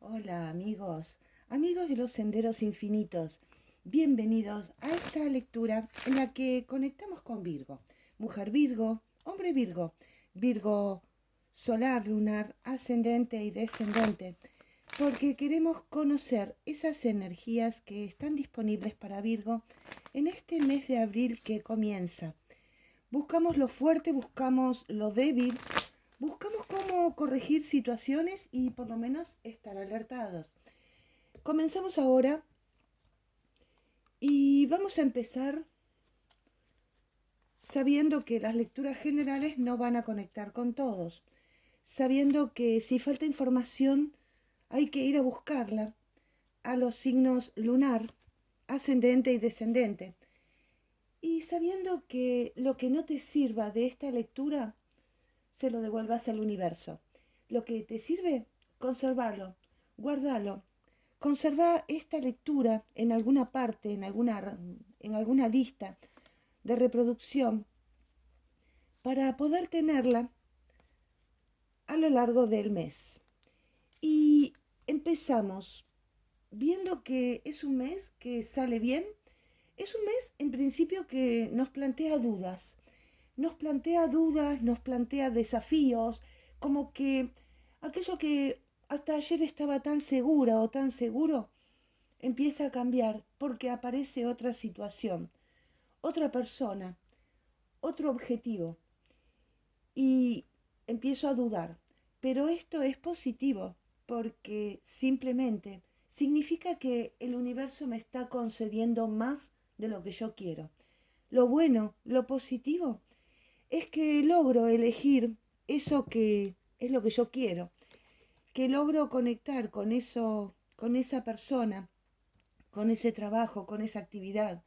Hola amigos, amigos de los senderos infinitos. Bienvenidos a esta lectura en la que conectamos con Virgo. Mujer Virgo, hombre Virgo, Virgo solar, lunar, ascendente y descendente. Porque queremos conocer esas energías que están disponibles para Virgo en este mes de abril que comienza. Buscamos lo fuerte, buscamos lo débil, buscamos cómo corregir situaciones y por lo menos estar alertados. Comenzamos ahora y vamos a empezar sabiendo que las lecturas generales no van a conectar con todos, sabiendo que si falta información hay que ir a buscarla a los signos lunar, ascendente y descendente, y sabiendo que lo que no te sirva de esta lectura se lo devuelvas al universo. Lo que te sirve, conservalo, guardalo. Conserva esta lectura en alguna parte, en alguna lista de reproducción para poder tenerla a lo largo del mes. Y empezamos viendo que es un mes que sale bien. Es un mes en principio que nos plantea dudas. Nos plantea desafíos, como que aquello que hasta ayer estaba tan segura o tan seguro empieza a cambiar porque aparece otra situación, otra persona, otro objetivo y empiezo a dudar. Pero esto es positivo porque simplemente significa que el universo me está concediendo más de lo que yo quiero. Lo bueno, lo positivo, es que logro elegir eso que es lo que yo quiero, que logro conectar con eso, con esa persona, con ese trabajo, con esa actividad,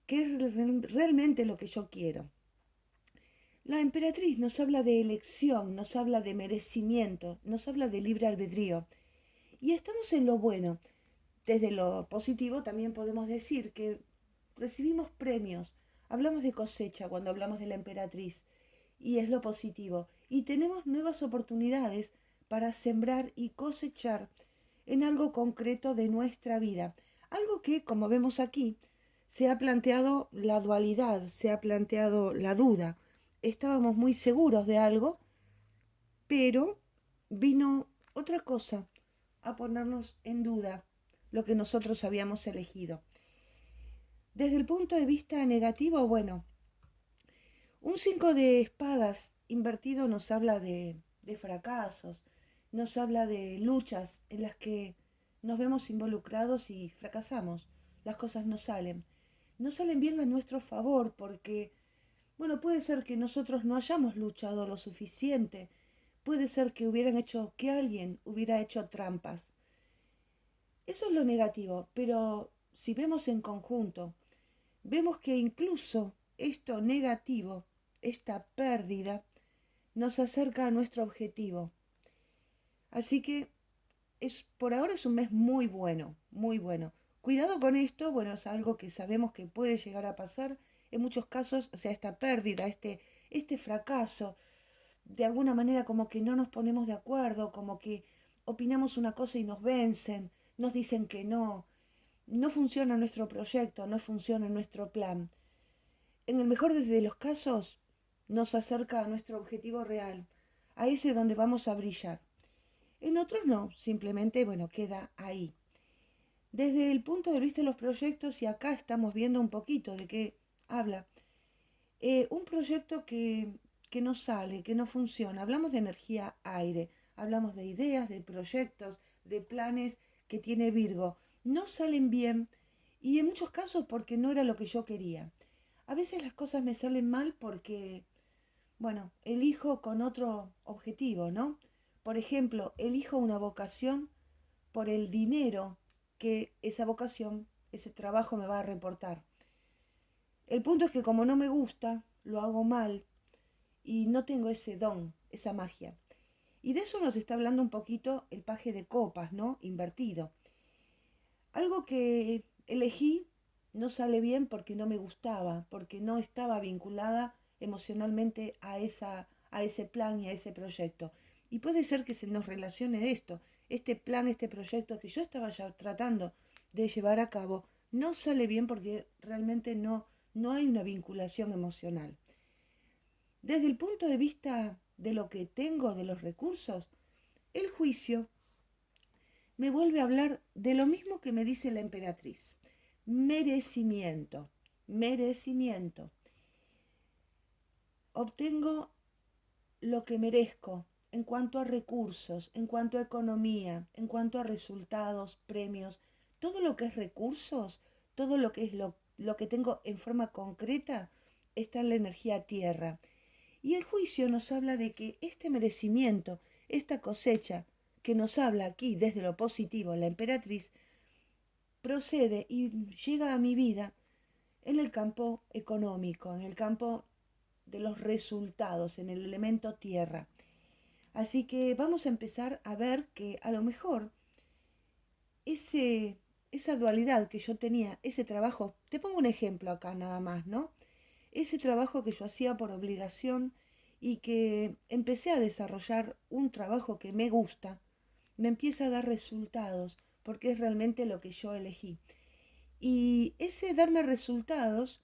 que es realmente lo que yo quiero. La emperatriz nos habla de elección, nos habla de merecimiento, nos habla de libre albedrío. Y estamos en lo bueno. Desde lo positivo también podemos decir que recibimos premios. Hablamos de cosecha cuando hablamos de la emperatriz. Y es lo positivo. Y tenemos nuevas oportunidades para sembrar y cosechar en algo concreto de nuestra vida. Algo que, como vemos aquí, se ha planteado la dualidad, se ha planteado la duda. Estábamos muy seguros de algo, pero vino otra cosa a ponernos en duda lo que nosotros habíamos elegido. Desde el punto de vista negativo, bueno, un 5 de espadas invertido nos habla de fracasos, nos habla de luchas en las que nos vemos involucrados y fracasamos. Las cosas no salen. No salen bien a nuestro favor porque, bueno, puede ser que nosotros no hayamos luchado lo suficiente. Puede ser que alguien hubiera hecho trampas. Eso es lo negativo, pero si vemos en conjunto, vemos que incluso esto negativo, esta pérdida, nos acerca a nuestro objetivo. Así que por ahora es un mes muy bueno, muy bueno. Cuidado con esto, bueno, es algo que sabemos que puede llegar a pasar en muchos casos, o sea, esta pérdida, este fracaso, de alguna manera como que no nos ponemos de acuerdo, como que opinamos una cosa y nos vencen, nos dicen que no funciona nuestro proyecto, no funciona nuestro plan. En el mejor de los casos, nos acerca a nuestro objetivo real, a ese donde vamos a brillar. En otros no, simplemente, bueno, queda ahí. Desde el punto de vista de los proyectos, y acá estamos viendo un poquito de qué habla, un proyecto que no sale, que no funciona. Hablamos de energía aire, hablamos de ideas, de proyectos, de planes que tiene Virgo. No salen bien y en muchos casos porque no era lo que yo quería. A veces las cosas me salen mal porque, bueno, elijo con otro objetivo, ¿no? Por ejemplo, elijo una vocación por el dinero que esa vocación, ese trabajo me va a reportar. El punto es que como no me gusta, lo hago mal y no tengo ese don, esa magia. Y de eso nos está hablando un poquito el paje de copas, ¿no? Invertido. Algo que elegí no sale bien porque no me gustaba, porque no estaba vinculada emocionalmente a ese plan y a ese proyecto. Y puede ser que se nos relacione esto. este plan, este proyecto que yo estaba ya tratando de llevar a cabo, no sale bien porque realmente no hay una vinculación emocional. Desde el punto de vista de lo que tengo, de los recursos, el juicio me vuelve a hablar de lo mismo que me dice la emperatriz. Merecimiento, merecimiento. Obtengo lo que merezco en cuanto a recursos, en cuanto a economía, en cuanto a resultados, premios, todo lo que es recursos, todo lo que es lo que tengo en forma concreta, está en la energía tierra. Y el juicio nos habla de que este merecimiento, esta cosecha que nos habla aquí desde lo positivo, la emperatriz, procede y llega a mi vida en el campo económico, en el campo de los resultados, en el elemento tierra. Así que vamos a empezar a ver que a lo mejor esa dualidad que yo tenía, ese trabajo, te pongo un ejemplo acá nada más, ¿no? Ese trabajo que yo hacía por obligación y que empecé a desarrollar un trabajo que me gusta, me empieza a dar resultados porque es realmente lo que yo elegí. Y ese darme resultados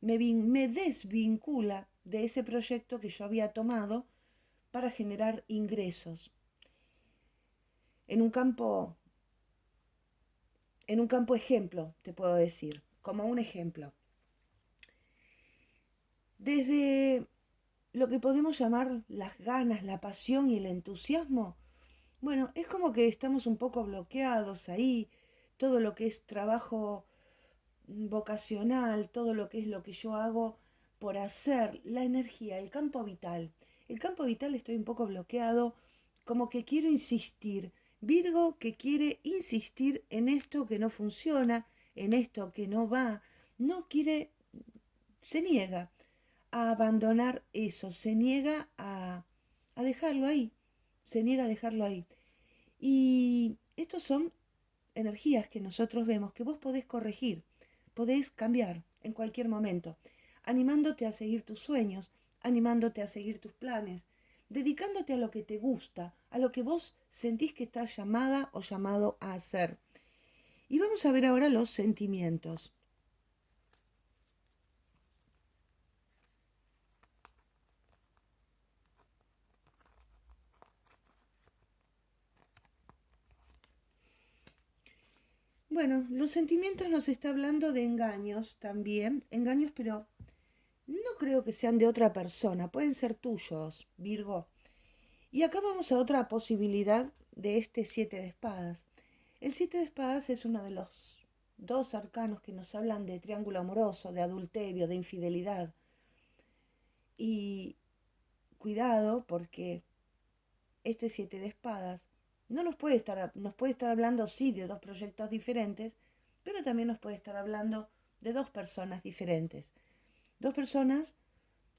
me desvincula de ese proyecto que yo había tomado para generar ingresos en un campo, en un campo ejemplo, te puedo decir, como un ejemplo. Desde lo que podemos llamar las ganas, la pasión y el entusiasmo, bueno, es como que estamos un poco bloqueados ahí, todo lo que es trabajo vocacional, todo lo que es lo que yo hago por hacer, la energía, el campo vital. El campo vital estoy un poco bloqueado, como que quiero insistir. Virgo que quiere insistir en esto que no funciona, en esto que no va, no quiere, se niega a abandonar eso, se niega a dejarlo ahí, se niega a dejarlo ahí. Y estos son energías que nosotros vemos que vos podés corregir, podés cambiar en cualquier momento, animándote a seguir tus sueños, animándote a seguir tus planes, dedicándote a lo que te gusta, a lo que vos sentís que estás llamada o llamado a hacer. Y vamos a ver ahora los sentimientos. Bueno, los sentimientos nos está hablando de engaños también, engaños, pero no creo que sean de otra persona, pueden ser tuyos, Virgo. Y acá vamos a otra posibilidad de este 7 de espadas. El 7 de espadas es uno de los dos arcanos que nos hablan de triángulo amoroso, de adulterio, de infidelidad. Y cuidado porque este 7 de espadas no nos puede estar hablando, sí, de dos proyectos diferentes, pero también nos puede estar hablando de dos personas diferentes. Dos personas,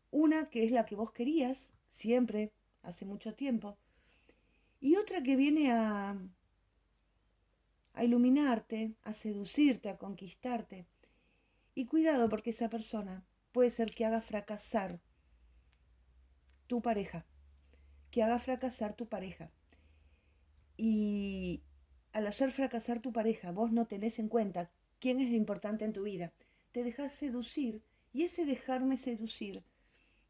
una que es la que vos querías siempre, hace mucho tiempo, y otra que viene a iluminarte, a seducirte, a conquistarte. Y cuidado porque esa persona puede ser que haga fracasar tu pareja, que haga fracasar tu pareja. Y al hacer fracasar tu pareja, vos no tenés en cuenta quién es importante en tu vida. Te dejas seducir y ese dejarme seducir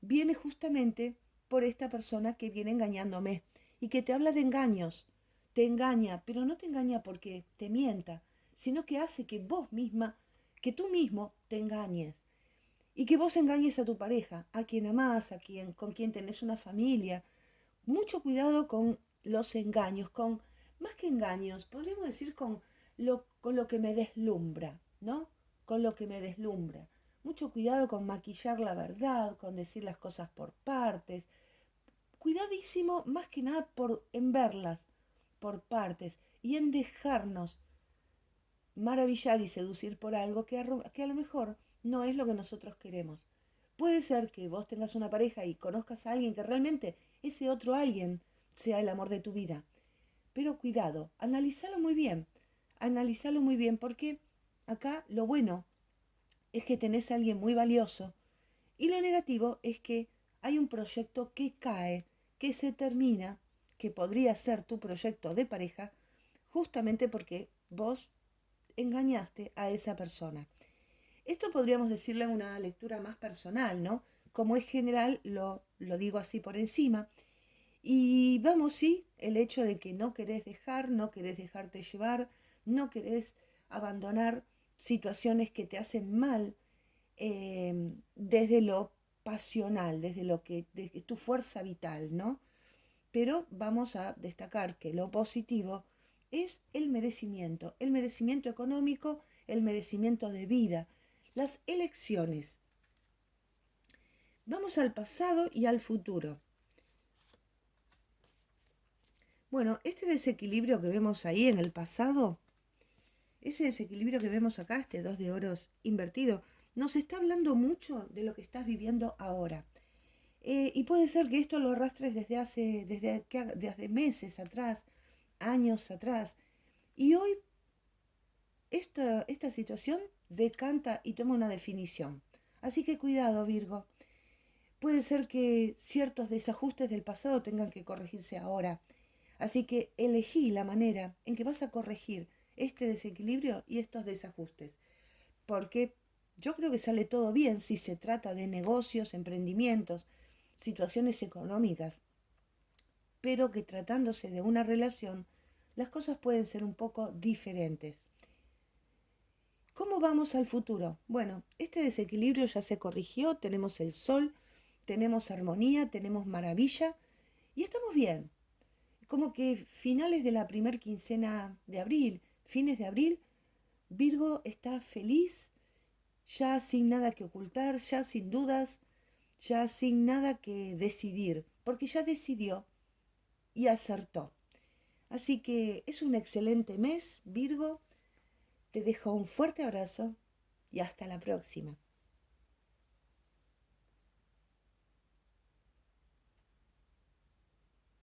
viene justamente por esta persona que viene engañándome y que te habla de engaños. Te engaña, pero no te engaña porque te mienta, sino que hace que vos misma, que tú mismo te engañes y que vos engañes a tu pareja, a quien amás, con quien tenés una familia. Mucho cuidado con los engaños, con más que engaños, podríamos decir con lo que me deslumbra, ¿no? Con lo que me deslumbra. Mucho cuidado con maquillar la verdad, con decir las cosas por partes. Cuidadísimo más que nada en verlas por partes y en dejarnos maravillar y seducir por algo que a lo mejor no es lo que nosotros queremos. Puede ser que vos tengas una pareja y conozcas a alguien que realmente ese otro alguien sea el amor de tu vida. Pero cuidado, analízalo muy bien porque acá lo bueno es que tenés a alguien muy valioso y lo negativo es que hay un proyecto que cae, que se termina, que podría ser tu proyecto de pareja, justamente porque vos engañaste a esa persona. Esto podríamos decirle una lectura más personal, ¿no? Como es general, lo digo así por encima. Y vamos, sí, el hecho de que no querés dejar, no querés dejarte llevar, no querés abandonar situaciones que te hacen mal, desde lo pasional, desde tu fuerza vital, ¿no? Pero vamos a destacar que lo positivo es el merecimiento económico, el merecimiento de vida, las elecciones. Vamos al pasado y al futuro. Bueno, este desequilibrio que vemos ahí en el pasado, ese desequilibrio que vemos acá, este 2 de oros invertido, nos está hablando mucho de lo que estás viviendo ahora. Y puede ser que esto lo arrastres desde meses atrás, años atrás. Y hoy esta situación decanta y toma una definición. Así que cuidado, Virgo. Puede ser que ciertos desajustes del pasado tengan que corregirse ahora. Así que elegí la manera en que vas a corregir este desequilibrio y estos desajustes. Porque yo creo que sale todo bien si se trata de negocios, emprendimientos, situaciones económicas, pero que tratándose de una relación, las cosas pueden ser un poco diferentes. ¿Cómo vamos al futuro? Bueno, este desequilibrio ya se corrigió, tenemos el sol, tenemos armonía, tenemos maravilla y estamos bien. Como que finales de la primer quincena de abril, fines de abril, Virgo está feliz, ya sin nada que ocultar, ya sin dudas, ya sin nada que decidir, porque ya decidió y acertó. Así que es un excelente mes, Virgo. Te dejo un fuerte abrazo y hasta la próxima.